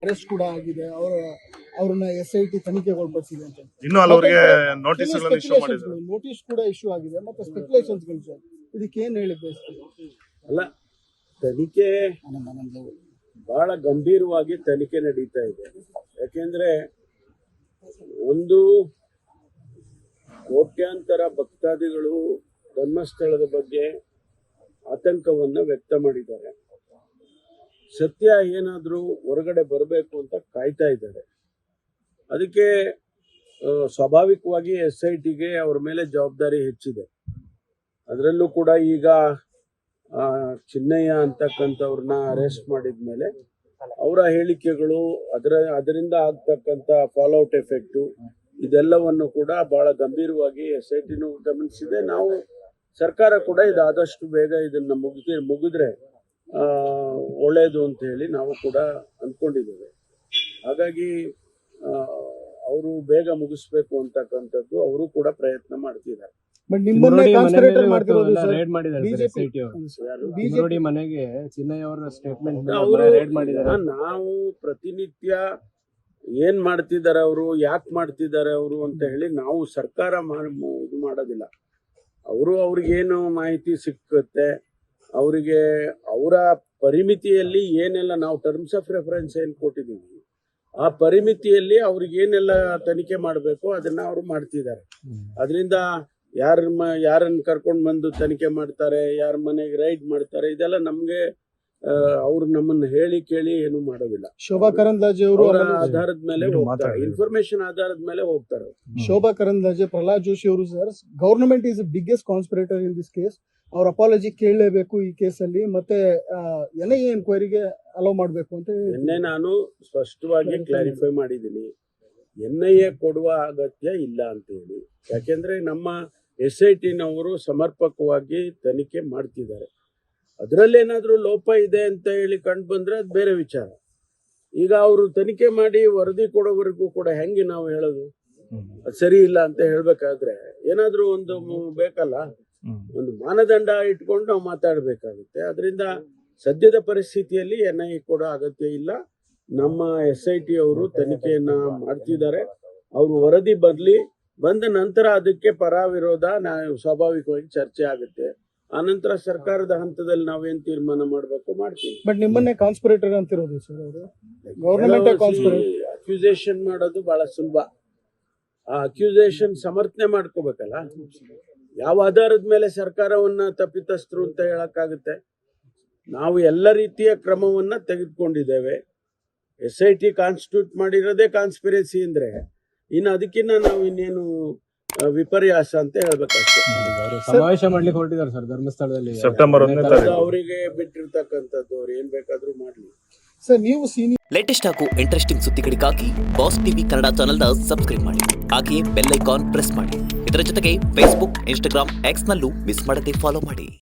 Arrest ಕೂಡ ಆಗಿದೆ. ಅವ್ರನ್ನ SIT ತನಿಖೆಗೆ ಒಳಪಡಿಸಿದೆ ಅಂತ. ಇನ್ನು ಹಲವರಿಗೆ ನೋಟಿಸ್ಗಳನ್ನು ಇಶ್ಯೂ ಮಾಡಿದ್ದಾರೆ. ನೋಟಿಸ್ ಕೂಡ ಇಶ್ಯೂ ಆಗಿದೆ. ಮತ್ತೆ ಸ್ಪೆಕ್ಯುಲೇಷನ್ಸ್ ಇದಕ್ಕೆ ಏನ್ ಹೇಳಿ ಬಯಸ್ತೀವಿ? ಅಲ್ಲ, ತನಿಖೆ ಬಹಳ ಗಂಭೀರವಾಗಿ ತನಿಖೆ ನಡೀತಾ ಇದೆ. ಯಾಕೆಂದ್ರೆ ಒಂದು ಕೋಟ್ಯಾಂತರ ಭಕ್ತಾದಿಗಳು ಧರ್ಮಸ್ಥಳದ ಬಗ್ಗೆ ಆತಂಕವನ್ನ ವ್ಯಕ್ತ ಮಾಡಿದ್ದಾರೆ. ಸತ್ಯ ಏನಾದರೂ ಹೊರಗಡೆ ಬರಬೇಕು ಅಂತ ಕಾಯ್ತಾ ಇದ್ದಾರೆ. ಅದಕ್ಕೆ ಸ್ವಾಭಾವಿಕವಾಗಿ SITಗೆ ಅವ್ರ ಮೇಲೆ ಜವಾಬ್ದಾರಿ ಹೆಚ್ಚಿದೆ. ಅದರಲ್ಲೂ ಕೂಡ ಈಗ ಚಿನ್ನಯ್ಯ ಅಂತಕ್ಕಂಥವ್ರನ್ನ ಅರೆಸ್ಟ್ ಮಾಡಿದ ಮೇಲೆ ಅವರ ಹೇಳಿಕೆಗಳು, ಅದರಿಂದ ಆಗ್ತಕ್ಕಂಥ ಫಾಲೋಔಟ್ ಎಫೆಕ್ಟು, ಇದೆಲ್ಲವನ್ನು ಕೂಡ ಬಹಳ ಗಂಭೀರವಾಗಿ SITನೂ ಗಮನಿಸಿದೆ. ನಾವು ಸರ್ಕಾರ ಕೂಡ ಇದು ಆದಷ್ಟು ಬೇಗ ಇದನ್ನ ಮುಗಿದ್ರೆ ಒಳ್ಳೆಯದು ಅಂತ ಹೇಳಿ ನಾವು ಕೂಡ ಅಂದ್ಕೊಂಡಿದ್ದೇವೆ. ಹಾಗಾಗಿ ಅವರು ಬೇಗ ಮುಗಿಸ್ಬೇಕು ಅಂತಕ್ಕಂಥದ್ದು ಅವರು ಕೂಡ ಪ್ರಯತ್ನ ಮಾಡ್ತಿದ್ದಾರೆ. ನಾವು ಪ್ರತಿನಿತ್ಯ ಏನ್ ಮಾಡ್ತಿದ್ದಾರೆ ಅವರು, ಯಾಕೆ ಮಾಡ್ತಿದ್ದಾರೆ ಅವರು ಅಂತ ಹೇಳಿ ನಾವು ಸರ್ಕಾರ ಇದು ಮಾಡೋದಿಲ್ಲ. ಅವ್ರಿಗೇನು ಮಾಹಿತಿ ಸಿಕ್ಕುತ್ತೆ, ಅವರಿಗೆ ಅವರ ಪರಿಮಿತಿಯಲ್ಲಿ ಏನೆಲ್ಲ ನಾವು ಟರ್ಮ್ಸ್ ಆಫ್ ರೆಫರೆನ್ಸ್ ಏನು ಕೊಟ್ಟಿದ್ದೀವಿ ಆ ಪರಿಮಿತಿಯಲ್ಲಿ ಅವ್ರಿಗೆ ಏನೆಲ್ಲ ತನಿಖೆ ಮಾಡಬೇಕು ಅದನ್ನ ಅವರು ಮಾಡ್ತಿದ್ದಾರೆ. ಅದರಿಂದ ಯಾರನ್ನ ಕರ್ಕೊಂಡು ಬಂದು ತನಿಖೆ ಮಾಡ್ತಾರೆ, ಯಾರ ಮನೆಗೆ ರೈಡ್ ಮಾಡ್ತಾರೆ, ಇದೆಲ್ಲ ನಮ್ಗೆ ಅವ್ರು ನಮ್ಮನ್ನ ಹೇಳಿ ಕೇಳಿ ಏನು ಮಾಡೋದಿಲ್ಲ. ಶೋಭಾ ಕರಂದ್ಲಾಜೆ ಅವರು ಆಧಾರದ ಮೇಲೆ ಹೋಗ್ತಾರೆ, ಇನ್ಫಾರ್ಮೇಶನ್ ಆಧಾರದ ಮೇಲೆ ಹೋಗ್ತಾರೆ. ಶೋಭಾ ಕರಂದ್ಲಾಜೆ, ಪ್ರಹ್ಲಾದ್ ಜೋಶಿ ಅವರು, sir government is biggest conspirator in this case. ಅವ್ರ ಅಪಾಲಜಿ ಕೇಳಲೇಬೇಕು ಈ ಕೇಸಲ್ಲಿ. ಮತ್ತೆ NIA ಎನ್ಕ್ವೈರಿಗೆ ಅಲೋ ಮಾಡಬೇಕು ಅಂತ ನಿನ್ನೆ ನಾನು ಸ್ಪಷ್ಟವಾಗಿ ಕ್ಲಾರಿಫೈ ಮಾಡಿದ್ದೀನಿ. NIA ಕೊಡುವ ಅಗತ್ಯ ಇಲ್ಲ ಅಂತ ಹೇಳಿ. ಯಾಕೆಂದ್ರೆ ನಮ್ಮ SITನವರು ಸಮರ್ಪಕವಾಗಿ ತನಿಖೆ ಮಾಡ್ತಿದ್ದಾರೆ. ಅದರಲ್ಲೇನಾದ್ರೂ ಲೋಪ ಇದೆ ಅಂತ ಹೇಳಿ ಕಂಡು ಬಂದ್ರೆ ಅದು ಬೇರೆ ವಿಚಾರ. ಈಗ ಅವರು ತನಿಖೆ ಮಾಡಿ ವರದಿ ಕೊಡೋವರೆಗೂ ಕೂಡ ಹೆಂಗೆ ನಾವು ಹೇಳೋದು? ಅದು ಸರಿ ಇಲ್ಲ ಅಂತ ಹೇಳ್ಬೇಕಾದ್ರೆ ಏನಾದ್ರೂ ಒಂದು ಬೇಕಲ್ಲ, ಒಂದು ಮಾನದಂಡ ಇಟ್ಕೊಂಡು ನಾವು ಮಾತಾಡಬೇಕಾಗುತ್ತೆ. ಅದರಿಂದ ಸದ್ಯದ ಪರಿಸ್ಥಿತಿಯಲ್ಲಿ NIA ಕೊಡೋ ಅಗತ್ಯ ಇಲ್ಲ. ನಮ್ಮ SIT ಅವರು ತನಿಖೆಯನ್ನ ಮಾಡ್ತಿದ್ದಾರೆ. ಅವರು ವರದಿ ಬಂದ ನಂತರ ಅದಕ್ಕೆ ಪರ ವಿರೋಧ ಸ್ವಾಭಾವಿಕವಾಗಿ ಚರ್ಚೆ ಆಗುತ್ತೆ. ಆನಂತರ ಸರ್ಕಾರದ ಹಂತದಲ್ಲಿ ನಾವೇನ್ ತೀರ್ಮಾನ ಮಾಡ್ಬೇಕು ಮಾಡ್ತೀವಿ. ಬಟ್ ನಿಮ್ಮನ್ನೇ ಕಾನ್ಸ್ಪಿರೇಟರ್ ಅಂತಿರೋದು ಸರ್ ಅವರು. ಗವರ್ನಮೆಂಟ್ ಅಕ್ಯೂಸೇಷನ್ ಮಾಡೋದು ಬಹಳ ಸುಲಭ. ಆ ಅಕ್ಯೂಸೇಷನ್ ಸಮರ್ಥನೆ ಮಾಡ್ಕೋಬೇಕಲ್ಲ. ಯಾವ ಆಧಾರದ ಮೇಲೆ ಸರ್ಕಾರವನ್ನ ತಪ್ಪಿತಸ್ಥರು ಅಂತ ಹೇಳಕ್ಕಾಗುತ್ತೆ? ನಾವು ಎಲ್ಲ ರೀತಿಯ ಕ್ರಮವನ್ನ ತೆಗೆದುಕೊಂಡಿದ್ದೇವೆ. SIT ಕಾನ್ಸ್ಟಿಟ್ಯೂಟ್ ಮಾಡಿರೋದೇ ಕಾನ್ಸ್ಪಿರೆಸಿ ಅಂದ್ರೆ ಇನ್ನು ಅದಕ್ಕಿಂತ ನಾವು ಇನ್ನೇನು ವಿಪರ್ಯಾಸ ಅಂತ ಹೇಳ್ಬೇಕಷ್ಟೇ. ಸಮಾವೇಶ ಮಾಡ್ಲಿಕ್ಕೆ ಹೊರಟಿದ್ದಾರೆ ಸರ್ ಧರ್ಮಸ್ಥಳದಲ್ಲಿ ಸೆಪ್ಟೆಂಬರ್ 1 ಅವರಿಗೆ ಬಿಟ್ಟಿರ್ತಕ್ಕಂಥದ್ದು, ಅವ್ರು ಏನ್ ಬೇಕಾದ್ರೂ ಮಾಡ್ಲಿ. ಸರ್ ನೀವು ಲೇಟೆಸ್ಟ್ ಹಾಗೂ ಇಂಟ್ರೆಸ್ಟಿಂಗ್ ಸುದ್ದಿಗಳಿಗಾಗಿ ಬಾಸ್ ಟಿವಿ ಕನ್ನಡ ಚಾನೆಲ್ನ ಸಬ್ಸ್ಕ್ರೈಬ್ ಮಾಡಿ. ಹಾಗೆಯೇ ಬೆಲ್ ಐಕಾನ್ ಪ್ರೆಸ್ ಮಾಡಿ. ಇದರ ಜೊತೆಗೆ ಫೇಸ್ಬುಕ್, ಇನ್ಸ್ಟಾಗ್ರಾಮ್, X ನಲ್ಲೂ ಮಿಸ್ ಮಾಡದೆ ಫಾಲೋ ಮಾಡಿ.